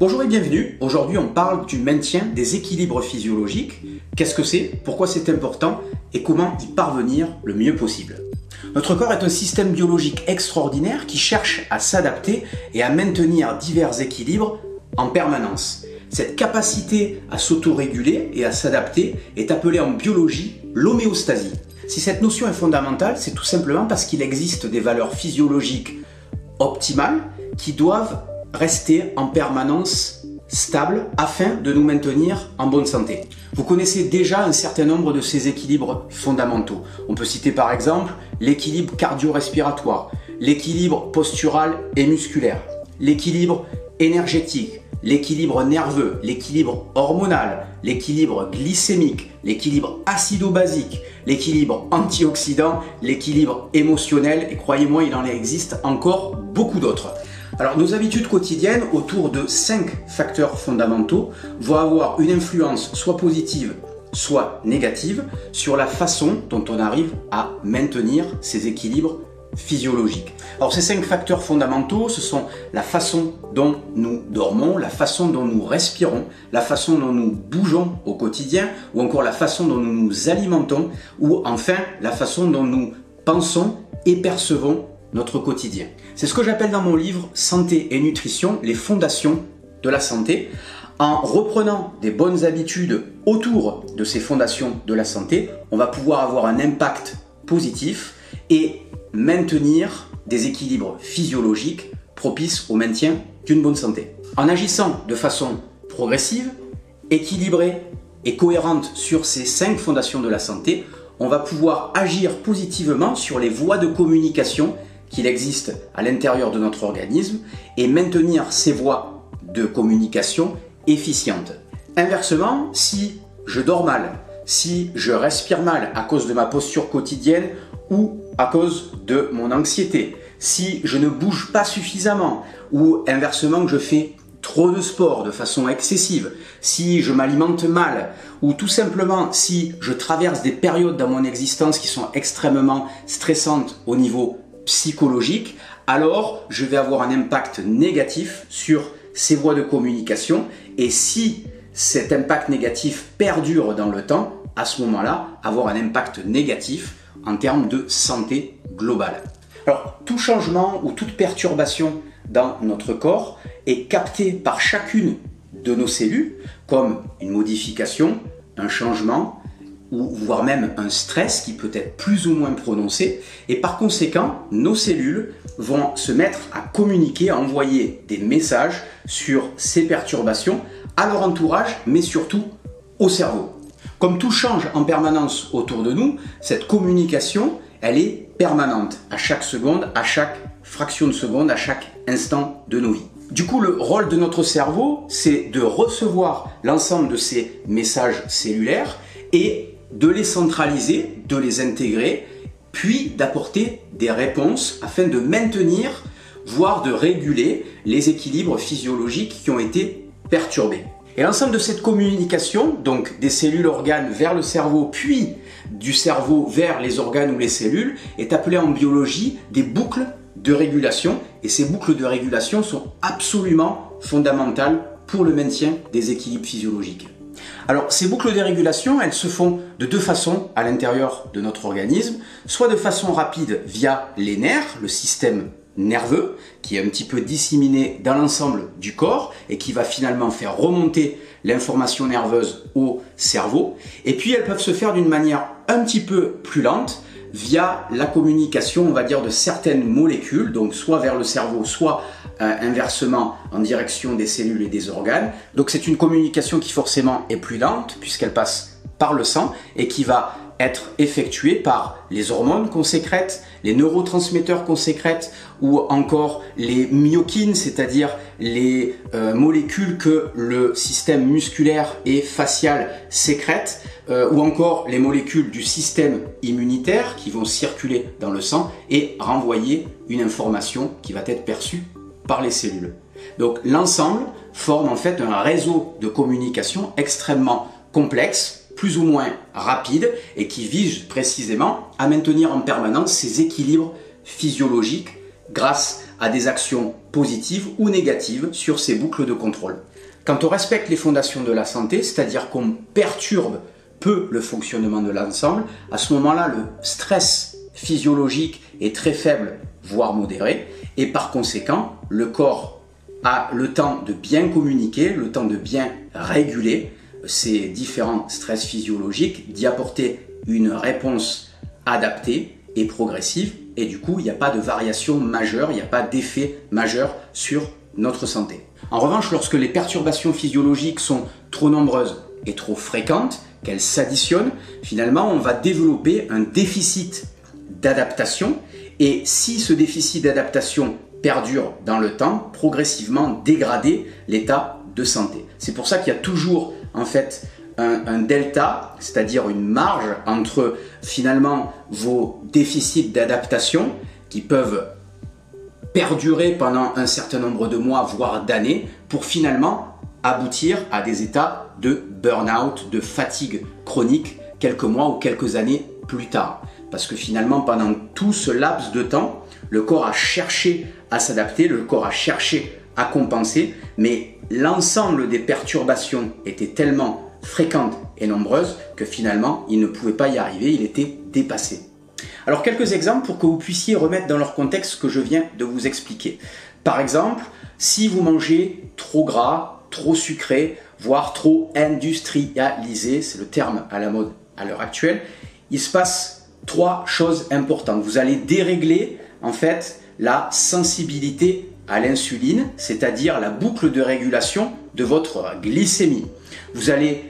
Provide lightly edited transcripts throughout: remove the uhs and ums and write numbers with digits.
Bonjour et bienvenue. Aujourd'hui, on parle du maintien des équilibres physiologiques. Qu'est-ce que c'est? Pourquoi c'est important? Et comment y parvenir le mieux possible? Notre corps est un système biologique extraordinaire qui cherche à s'adapter et à maintenir divers équilibres en permanence. Cette capacité à s'autoréguler et à s'adapter est appelée en biologie l'homéostasie. Si cette notion est fondamentale, c'est tout simplement parce qu'il existe des valeurs physiologiques optimales qui doivent rester en permanence stables afin de nous maintenir en bonne santé. Vous connaissez déjà un certain nombre de ces équilibres fondamentaux. On peut citer par exemple l'équilibre cardio-respiratoire, l'équilibre postural et musculaire, l'équilibre énergétique, l'équilibre nerveux, l'équilibre hormonal, l'équilibre glycémique, l'équilibre acido-basique, l'équilibre antioxydant, l'équilibre émotionnel et croyez-moi, il en existe encore beaucoup d'autres. Alors nos habitudes quotidiennes autour de 5 facteurs fondamentaux vont avoir une influence soit positive, soit négative sur la façon dont on arrive à maintenir ces équilibres physiologiques. Alors ces 5 facteurs fondamentaux, ce sont la façon dont nous dormons, la façon dont nous respirons, la façon dont nous bougeons au quotidien, ou encore la façon dont nous nous alimentons, ou enfin la façon dont nous pensons et percevons notre quotidien. C'est ce que j'appelle dans mon livre Santé et Nutrition, les fondations de la santé. En reprenant des bonnes habitudes autour de ces fondations de la santé, on va pouvoir avoir un impact positif et maintenir des équilibres physiologiques propices au maintien d'une bonne santé. En agissant de façon progressive, équilibrée et cohérente sur ces 5 fondations de la santé, on va pouvoir agir positivement sur les voies de communication qu'il existe à l'intérieur de notre organisme et maintenir ces voies de communication efficientes. Inversement, si je dors mal, si je respire mal à cause de ma posture quotidienne ou à cause de mon anxiété, si je ne bouge pas suffisamment ou inversement que je fais trop de sport de façon excessive, si je m'alimente mal ou tout simplement si je traverse des périodes dans mon existence qui sont extrêmement stressantes au niveau psychologique, alors je vais avoir un impact négatif sur ces voies de communication et si cet impact négatif perdure dans le temps, à ce moment-là, avoir un impact négatif en termes de santé globale. Alors, tout changement ou toute perturbation dans notre corps est capté par chacune de nos cellules comme une modification, un changement, ou voire même un stress qui peut être plus ou moins prononcé. Et par conséquent, nos cellules vont se mettre à communiquer, à envoyer des messages sur ces perturbations à leur entourage, mais surtout au cerveau. Comme tout change en permanence autour de nous, cette communication, elle est permanente à chaque seconde, à chaque fraction de seconde, à chaque instant de nos vies. Du coup, le rôle de notre cerveau, c'est de recevoir l'ensemble de ces messages cellulaires et de les centraliser, de les intégrer, puis d'apporter des réponses afin de maintenir, voire de réguler les équilibres physiologiques qui ont été perturbés. Et l'ensemble de cette communication, donc des cellules organes vers le cerveau, puis du cerveau vers les organes ou les cellules, est appelé en biologie des boucles de régulation. Et ces boucles de régulation sont absolument fondamentales pour le maintien des équilibres physiologiques. Alors, ces boucles de régulation, elles se font de 2 façons à l'intérieur de notre organisme, soit de façon rapide via les nerfs, le système nerveux, qui est un petit peu disséminé dans l'ensemble du corps et qui va finalement faire remonter l'information nerveuse au cerveau. Et puis, elles peuvent se faire d'une manière un petit peu plus lente via la communication, on va dire, de certaines molécules, donc soit vers le cerveau, soit inversement en direction des cellules et des organes. Donc c'est une communication qui forcément est plus lente puisqu'elle passe par le sang et qui va être effectuée par les hormones qu'on sécrète, les neurotransmetteurs qu'on sécrète ou encore les myokines, c'est-à-dire les molécules que le système musculaire et facial sécrète ou encore les molécules du système immunitaire qui vont circuler dans le sang et renvoyer une information qui va être perçue par les cellules. Donc l'ensemble forme en fait un réseau de communication extrêmement complexe, plus ou moins rapide et qui vise précisément à maintenir en permanence ces équilibres physiologiques grâce à des actions positives ou négatives sur ces boucles de contrôle. Quand on respecte les fondations de la santé, c'est-à-dire qu'on perturbe peu le fonctionnement de l'ensemble, à ce moment-là, le stress physiologique est très faible, voire modéré, et par conséquent, le corps a le temps de bien communiquer, le temps de bien réguler ces différents stress physiologiques, d'y apporter une réponse adaptée et progressive, et du coup, il n'y a pas de variation majeure, il n'y a pas d'effet majeur sur notre santé. En revanche, lorsque les perturbations physiologiques sont trop nombreuses et trop fréquentes, qu'elles s'additionnent, finalement, on va développer un déficit d'adaptation, et si ce déficit d'adaptation perdure dans le temps, progressivement dégrader l'état de santé. C'est pour ça qu'il y a toujours en fait un delta, c'est-à-dire une marge entre finalement vos déficits d'adaptation qui peuvent perdurer pendant un certain nombre de mois, voire d'années, pour finalement aboutir à des états de burn-out, de fatigue chronique quelques mois ou quelques années plus tard. Parce que finalement, pendant tout ce laps de temps, le corps a cherché à s'adapter, le corps a cherché à compenser, mais l'ensemble des perturbations étaient tellement fréquentes et nombreuses que finalement, il ne pouvait pas y arriver, il était dépassé. Alors, quelques exemples pour que vous puissiez remettre dans leur contexte ce que je viens de vous expliquer. Par exemple, si vous mangez trop gras, trop sucré, voire trop industrialisé, c'est le terme à la mode à l'heure actuelle, il se passe 3 choses importantes. Vous allez dérégler en fait la sensibilité à l'insuline, c'est-à-dire la boucle de régulation de votre glycémie. Vous allez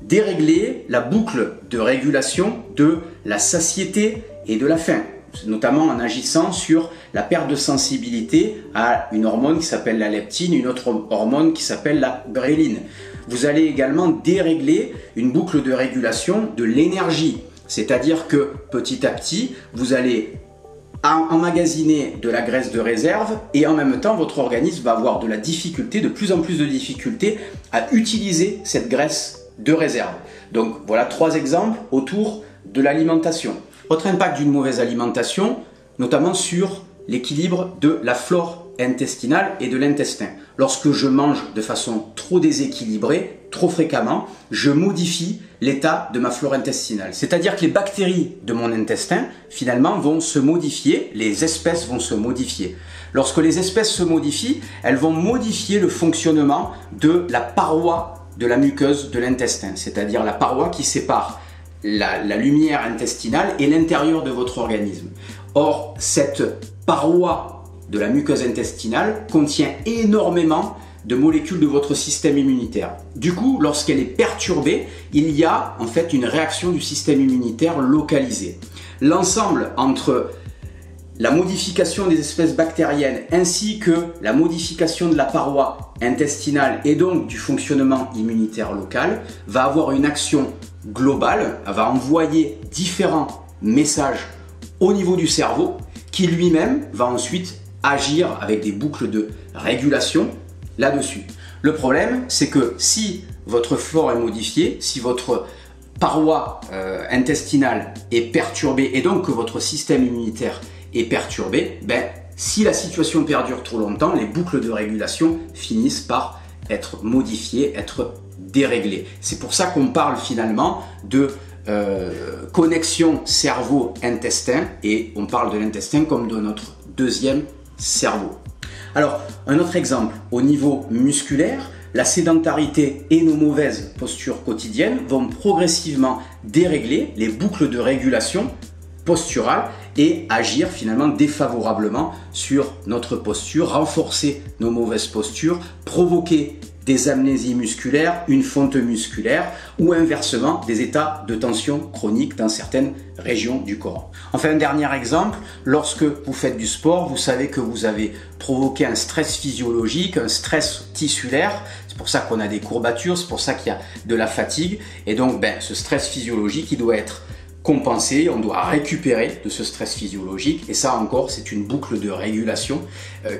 dérégler la boucle de régulation de la satiété et de la faim, notamment en agissant sur la perte de sensibilité à une hormone qui s'appelle la leptine, une autre hormone qui s'appelle la gréline. Vous allez également dérégler une boucle de régulation de l'énergie, c'est-à-dire que petit à petit, vous allez emmagasiner de la graisse de réserve et en même temps, votre organisme va avoir de plus en plus de difficultés à utiliser cette graisse de réserve. Donc voilà 3 exemples autour de l'alimentation. Autre impact d'une mauvaise alimentation, notamment sur l'équilibre de la flore intestinale et de l'intestin. Lorsque je mange de façon trop déséquilibrée, trop fréquemment, je modifie l'état de ma flore intestinale. C'est-à-dire que les bactéries de mon intestin, finalement, vont se modifier, les espèces vont se modifier. Lorsque les espèces se modifient, elles vont modifier le fonctionnement de la paroi de la muqueuse de l'intestin, c'est-à-dire la paroi qui sépare la lumière intestinale et l'intérieur de votre organisme. Or, cette paroi de la muqueuse intestinale contient énormément de molécules de votre système immunitaire. Du coup, lorsqu'elle est perturbée, il y a en fait une réaction du système immunitaire localisée. L'ensemble entre la modification des espèces bactériennes ainsi que la modification de la paroi intestinale et donc du fonctionnement immunitaire local va avoir une action globale, elle va envoyer différents messages au niveau du cerveau qui lui-même va ensuite agir avec des boucles de régulation là-dessus. Le problème, c'est que si votre flore est modifiée, si votre paroi intestinale est perturbée et donc que votre système immunitaire est perturbé, si la situation perdure trop longtemps, les boucles de régulation finissent par être modifiées, être déréglées. C'est pour ça qu'on parle finalement de connexion cerveau-intestin et on parle de l'intestin comme de notre deuxième cerveau. Alors, un autre exemple, au niveau musculaire, la sédentarité et nos mauvaises postures quotidiennes vont progressivement dérégler les boucles de régulation posturale et agir finalement défavorablement sur notre posture, renforcer nos mauvaises postures, provoquer des amnésies musculaires, une fonte musculaire ou inversement des états de tension chronique dans certaines régions du corps. Enfin, un dernier exemple, lorsque vous faites du sport, vous savez que vous avez provoqué un stress physiologique, un stress tissulaire, c'est pour ça qu'on a des courbatures, c'est pour ça qu'il y a de la fatigue et donc ce stress physiologique il doit être compensé, on doit récupérer de ce stress physiologique et ça encore c'est une boucle de régulation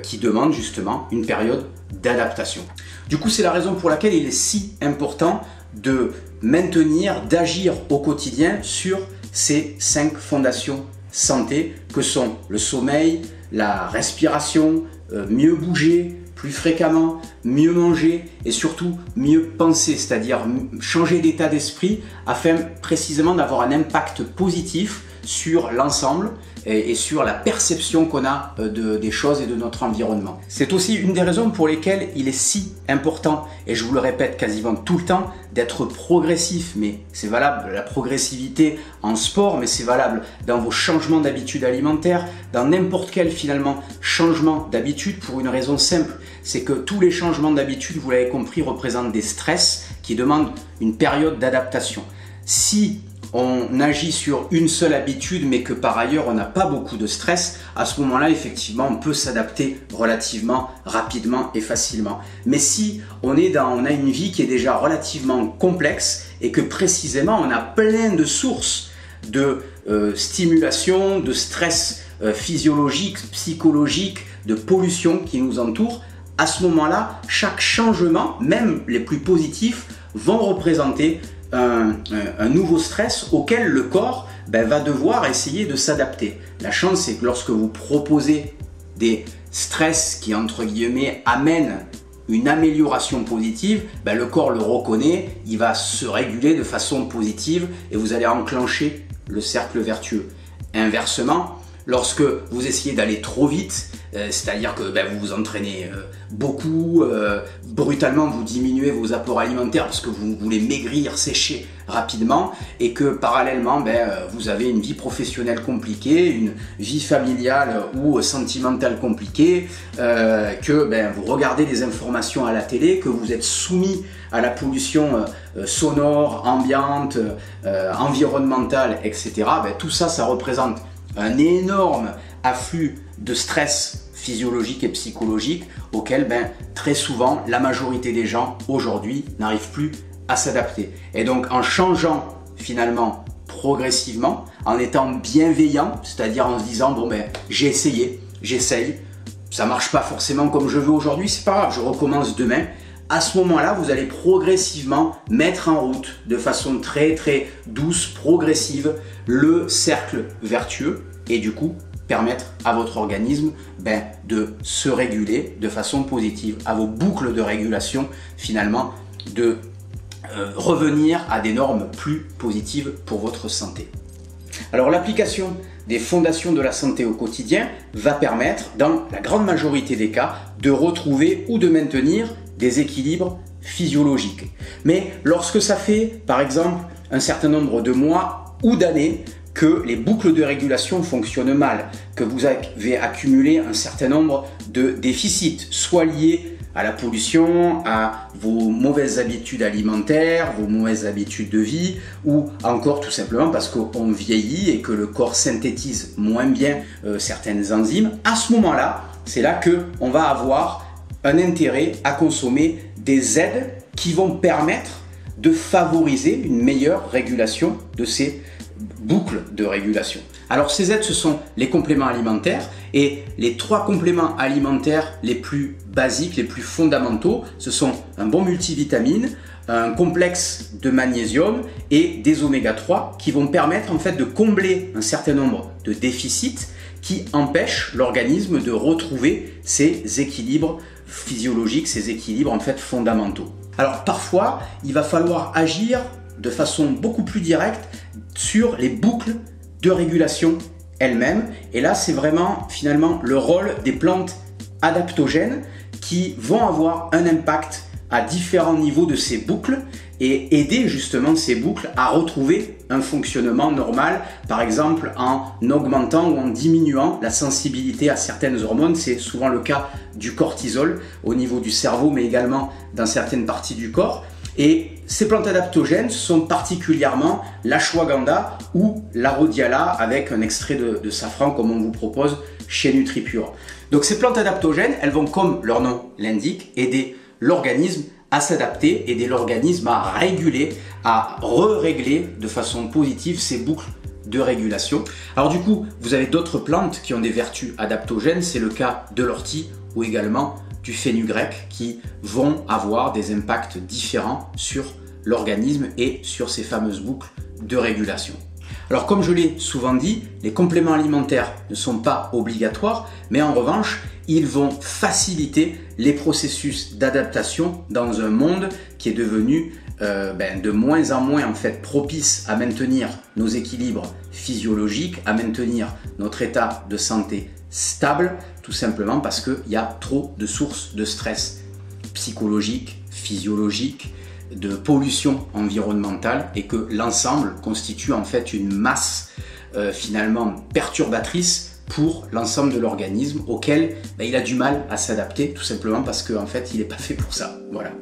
qui demande justement une période d'adaptation. Du coup c'est la raison pour laquelle il est si important de maintenir, d'agir au quotidien sur ces 5 fondations santé que sont le sommeil, la respiration, mieux bouger plus fréquemment, mieux manger et surtout mieux penser, c'est-à-dire changer d'état d'esprit afin précisément d'avoir un impact positif sur l'ensemble et sur la perception qu'on a des choses et de notre environnement. C'est aussi une des raisons pour lesquelles il est si important, et je vous le répète quasiment tout le temps, d'être progressif. Mais c'est valable, la progressivité en sport, mais c'est valable dans vos changements d'habitude alimentaire, dans n'importe quel finalement changement d'habitude, pour une raison simple, c'est que tous les changements d'habitude, vous l'avez compris, représentent des stress qui demandent une période d'adaptation. Si on agit sur une seule habitude mais que par ailleurs on n'a pas beaucoup de stress, à ce moment-là effectivement on peut s'adapter relativement rapidement et facilement. Mais si on a une vie qui est déjà relativement complexe et que précisément on a plein de sources de stimulation, de stress physiologique, psychologique, de pollution qui nous entoure, à ce moment-là, chaque changement, même les plus positifs, vont représenter un nouveau stress auquel le corps va devoir essayer de s'adapter. La chance, c'est que lorsque vous proposez des stress qui, entre guillemets, amènent une amélioration positive, le corps le reconnaît, il va se réguler de façon positive et vous allez enclencher le cercle vertueux. Inversement, lorsque vous essayez d'aller trop vite, c'est-à-dire que vous vous entraînez beaucoup, brutalement vous diminuez vos apports alimentaires parce que vous voulez maigrir, sécher rapidement et que parallèlement vous avez une vie professionnelle compliquée, une vie familiale ou sentimentale compliquée, que vous regardez des informations à la télé, que vous êtes soumis à la pollution sonore, ambiante, environnementale, etc. Tout ça, ça représente un énorme afflux de stress physiologique et psychologique auquel très souvent la majorité des gens aujourd'hui n'arrivent plus à s'adapter. Et donc en changeant finalement progressivement, en étant bienveillant, c'est-à-dire en se disant j'ai essayé, j'essaye, ça marche pas forcément comme je veux aujourd'hui, c'est pas grave, je recommence demain. À ce moment-là, vous allez progressivement mettre en route de façon très très douce, progressive, le cercle vertueux et du coup permettre à votre organisme de se réguler de façon positive, à vos boucles de régulation finalement de revenir à des normes plus positives pour votre santé. Alors l'application des fondations de la santé au quotidien va permettre, dans la grande majorité des cas, de retrouver ou de maintenir des équilibres physiologiques. Mais lorsque ça fait, par exemple, un certain nombre de mois ou d'années que les boucles de régulation fonctionnent mal, que vous avez accumulé un certain nombre de déficits, soit liés à la pollution, à vos mauvaises habitudes alimentaires, vos mauvaises habitudes de vie, ou encore tout simplement parce qu'on vieillit et que le corps synthétise moins bien certaines enzymes, à ce moment-là, c'est là qu'on va avoir un intérêt à consommer des aides qui vont permettre de favoriser une meilleure régulation de ces boucles de régulation. Alors ces aides, ce sont les compléments alimentaires et les 3 compléments alimentaires les plus basiques, les plus fondamentaux, ce sont un bon multivitamine, un complexe de magnésium et des oméga 3 qui vont permettre en fait de combler un certain nombre de déficits qui empêchent l'organisme de retrouver ses équilibres physiologiques, ces équilibres en fait fondamentaux. Alors parfois, il va falloir agir de façon beaucoup plus directe sur les boucles de régulation elles-mêmes. Et là, c'est vraiment finalement le rôle des plantes adaptogènes qui vont avoir un impact à différents niveaux de ces boucles et aider justement ces boucles à retrouver un fonctionnement normal, par exemple en augmentant ou en diminuant la sensibilité à certaines hormones. C'est souvent le cas du cortisol au niveau du cerveau, mais également dans certaines parties du corps. Et ces plantes adaptogènes sont particulièrement l'ashwagandha ou la rhodiala avec un extrait de safran comme on vous propose chez NutriPure. Donc ces plantes adaptogènes, elles vont, comme leur nom l'indique, aider l'organisme à s'adapter, aider l'organisme à réguler, à re-régler de façon positive ces boucles de régulation. Alors du coup, vous avez d'autres plantes qui ont des vertus adaptogènes, c'est le cas de l'ortie ou également du fenugrec qui vont avoir des impacts différents sur l'organisme et sur ces fameuses boucles de régulation. Alors comme je l'ai souvent dit, les compléments alimentaires ne sont pas obligatoires, mais en revanche, ils vont faciliter les processus d'adaptation dans un monde qui est devenu de moins en moins en fait propice à maintenir nos équilibres physiologiques, à maintenir notre état de santé stable, tout simplement parce qu'il y a trop de sources de stress psychologique, physiologique, de pollution environnementale et que l'ensemble constitue en fait une masse finalement perturbatrice pour l'ensemble de l'organisme auquel il a du mal à s'adapter tout simplement parce qu'en fait il n'est pas fait pour ça. Voilà.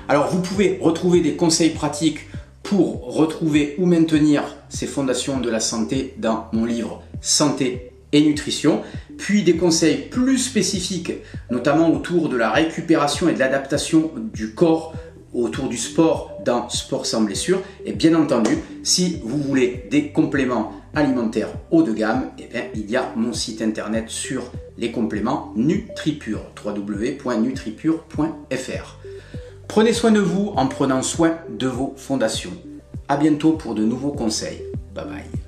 Alors vous pouvez retrouver des conseils pratiques pour retrouver ou maintenir ces fondations de la santé dans mon livre Santé et Nutrition, puis des conseils plus spécifiques notamment autour de la récupération et de l'adaptation du corps autour du sport dans Sport sans blessure. Et bien entendu, si vous voulez des compléments alimentaires haut de gamme, il y a mon site internet sur les compléments NutriPure, www.nutripure.fr. Prenez soin de vous en prenant soin de vos fondations. À bientôt pour de nouveaux conseils. Bye bye.